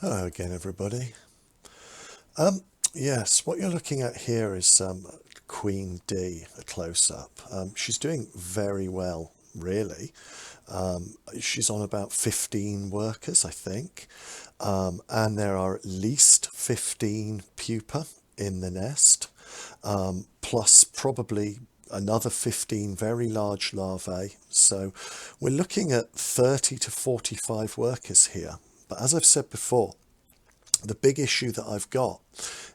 Hello again, everybody. Um, yes, what you're looking at here is Queen D, a close-up. She's doing very well, really. She's on about 15 workers, I think, and there are at least 15 pupa in the nest, plus probably another 15 very large larvae. So we're looking at 30 to 45 workers here. But as I've said before, the big issue that I've got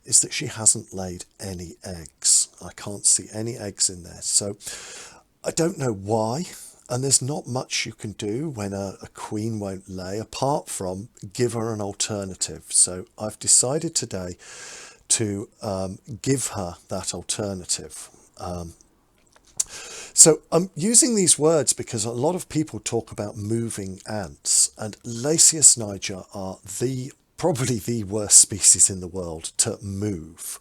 is that she hasn't laid any eggs. I can't see any eggs in there. So I don't know why. And there's not much you can do when a queen won't lay apart from give her an alternative. So I've decided today to give her that alternative. So I'm using these words because a lot of people talk about moving ants, and Lasius niger are probably the worst species in the world to move.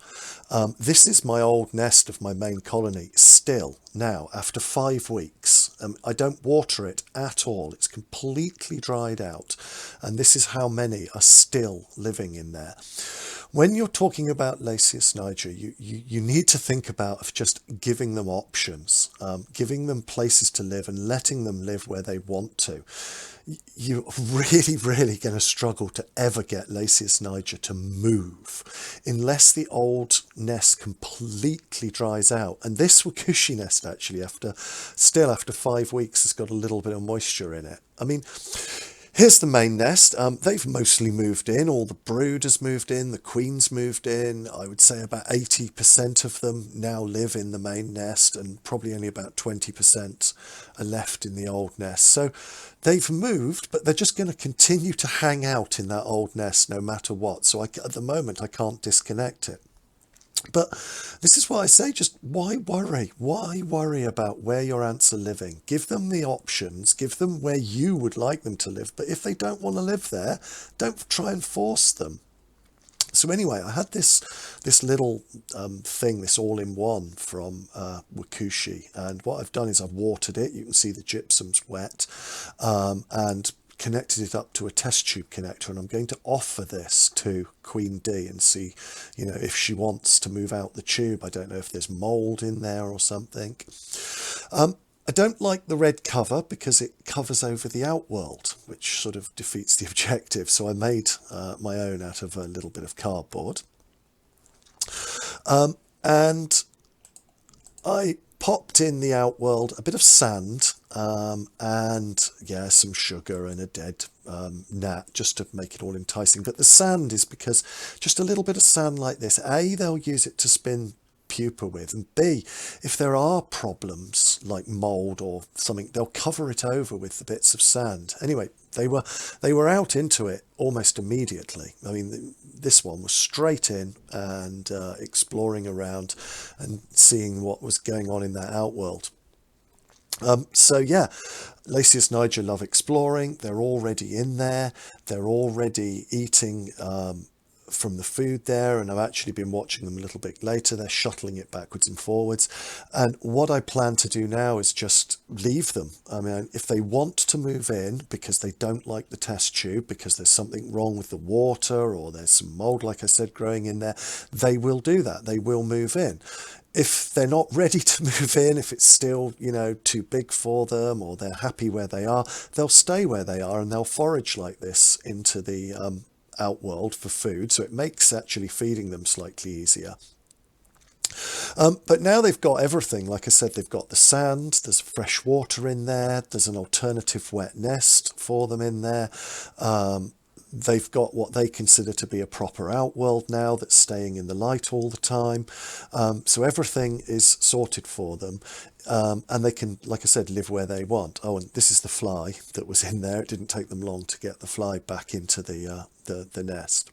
This is my old nest of my main colony still now after 5 weeks. I don't water it at all. It's completely dried out, and this is how many are still living in there. When you're talking about Lasius niger, you need to think about of just giving them options, giving them places to live and letting them live where they want to. You're really going to struggle to ever get Lasius niger to move unless the old nest completely dries out. And this Wakushi nest actually, after 5 weeks, has got a little bit of moisture in it. I mean, here's the main nest. They've mostly moved in. All the brood has moved in. The queen's moved in. I would say about 80% of them now live in the main nest, and probably only about 20% are left in the old nest. So they've moved, but they're just going to continue to hang out in that old nest no matter what. So at the moment, I can't disconnect it. But this is why I say, just why worry? Why worry about where your ants are living? Give them the options, give them where you would like them to live. But if they don't want to live there, don't try and force them. So anyway, I had this little thing, this all-in-one from Wakushi, and what I've done is I've watered it. You can see the gypsum's wet, and connected it up to a test tube connector, and I'm going to offer this to Queen D and see, if she wants to move out the tube. I don't know if there's mold in there or something. I don't like the red cover because it covers over the outworld, which sort of defeats the objective. So I made my own out of a little bit of cardboard. And I popped in the outworld a bit of sand, and yeah, some sugar and a dead gnat, just to make it all enticing. But the sand is because just a little bit of sand like this, A, they'll use it to spin pupa with, and B, if there are problems like mold or something, they'll cover it over with the bits of sand. Anyway, they were out into it almost immediately. I mean, this one was straight in and exploring around and seeing what was going on in that outworld. So yeah, Lasius niger love exploring. They're already in there. They're already eating from the food there, and I've actually been watching them a little bit later. They're shuttling it backwards and forwards. And what I plan to do now is just leave them. I mean, if they want to move in because they don't like the test tube, because there's something wrong with the water or there's some mold, like I said, growing in there, they will do that. They will move in. If they're not ready to move in, if it's still, too big for them, or they're happy where they are, they'll stay where they are and they'll forage like this into the outworld for food. So it makes actually feeding them slightly easier. But now they've got everything. Like I said, they've got the sand, there's fresh water in there, there's an alternative wet nest for them in there. They've got what they consider to be a proper outworld now that's staying in the light all the time. So everything is sorted for them. And they can, like I said, live where they want. Oh, and this is the fly that was in there. It didn't take them long to get the fly back into the nest.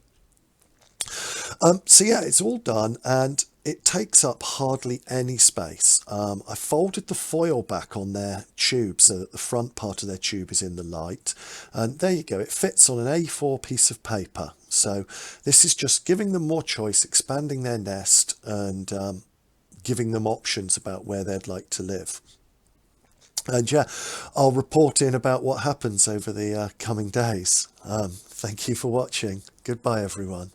So yeah, it's all done, and it takes up hardly any space. I folded the foil back on their tube so that the front part of their tube is in the light. And there you go. It fits on an A4 piece of paper. So this is just giving them more choice, expanding their nest, and giving them options about where they'd like to live. And yeah, I'll report in about what happens over the coming days. Thank you for watching. Goodbye, everyone.